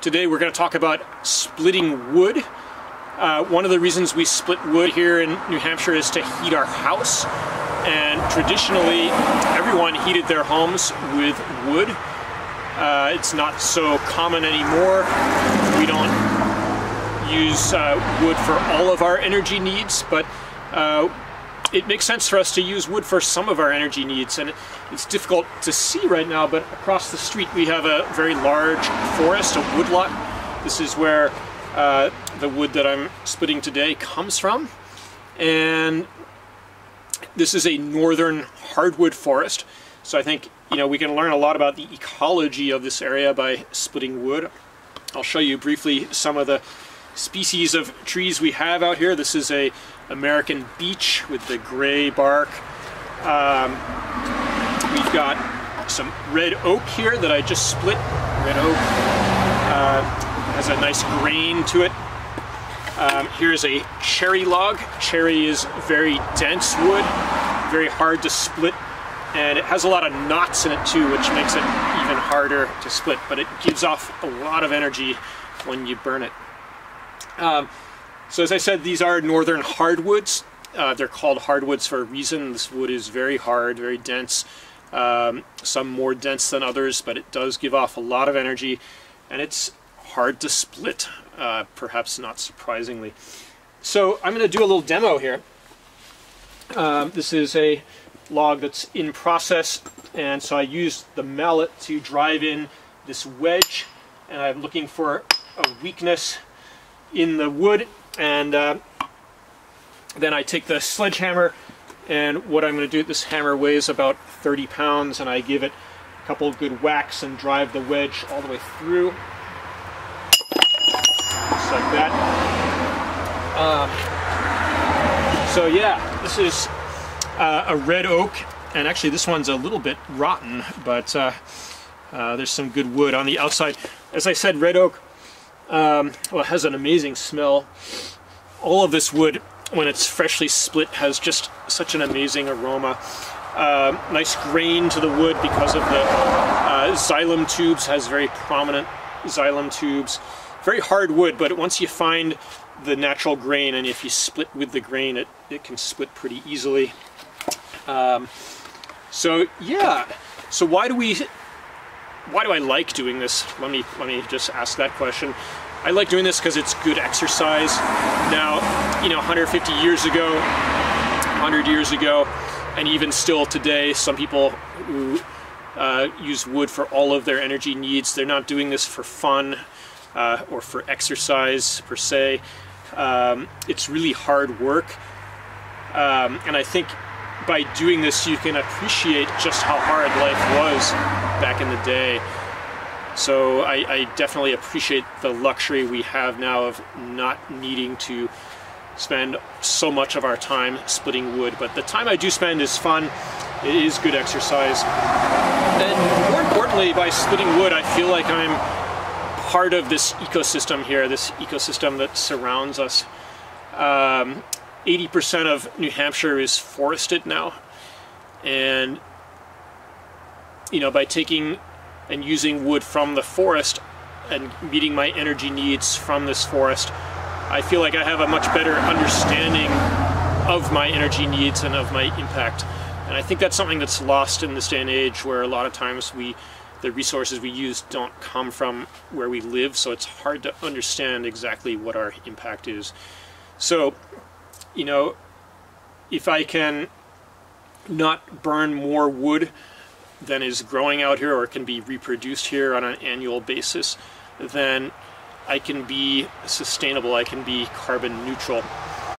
Today we're going to talk about splitting wood. One of the reasons we split wood here in New Hampshire is to heat our house. And traditionally, everyone heated their homes with wood. It's not so common anymore. We don't use wood for all of our energy needs, but it makes sense for us to use wood for some of our energy needs. And it's difficult to see right now, but across the street we have a very large forest, a woodlot. This is where the wood that I'm splitting today comes from. And this is a northern hardwood forest. So I think, you know, we can learn a lot about the ecology of this area by splitting wood. I'll show you briefly some of the species of trees we have out here. This is a American beech with the gray bark. We've got some red oak here that I just split. Red oak has a nice grain to it. Here's a cherry log. Cherry is very dense wood, very hard to split, and it has a lot of knots in it too, which makes it even harder to split, but it gives off a lot of energy when you burn it. So as I said, these are northern hardwoods. They're called hardwoods for a reason. This wood is very hard, very dense, some more dense than others, but it does give off a lot of energy, and it's hard to split, perhaps not surprisingly. So I'm going to do a little demo here. This is a log that's in process, and so I used the mallet to drive in this wedge, and I'm looking for a weakness in the wood, and then I take the sledgehammer, and what I'm going to do, this hammer weighs about 30 pounds, and I give it a couple of good whacks and drive the wedge all the way through, just like that. So yeah, this is a red oak, and actually this one's a little bit rotten, but there's some good wood on the outside. As I said, red oak, well, it has an amazing smell. All of this wood, when it's freshly split, has just such an amazing aroma. Nice grain to the wood because of the xylem tubes, has very prominent xylem tubes. Very hard wood, but once you find the natural grain, and if you split with the grain, it can split pretty easily. So yeah, so why do I like doing this? Let me just ask that question. I like doing this because it's good exercise. Now, you know, 150 years ago, 100 years ago, and even still today, some people who use wood for all of their energy needs, they're not doing this for fun or for exercise per se. It's really hard work, and I think by doing this you can appreciate just how hard life was back in the day. So I definitely appreciate the luxury we have now of not needing to spend so much of our time splitting wood, but the time I do spend is fun. It is good exercise, and more importantly, by splitting wood I feel like I'm part of this ecosystem here, this ecosystem that surrounds us. 80% of New Hampshire is forested now, and you know, by taking and using wood from the forest and meeting my energy needs from this forest, I feel like I have a much better understanding of my energy needs and of my impact. And I think that's something that's lost in this day and age, where a lot of times the resources we use don't come from where we live, so it's hard to understand exactly what our impact is. So, you know, if I can not burn more wood than is growing out here or can be reproduced here on an annual basis, then I can be sustainable, I can be carbon neutral.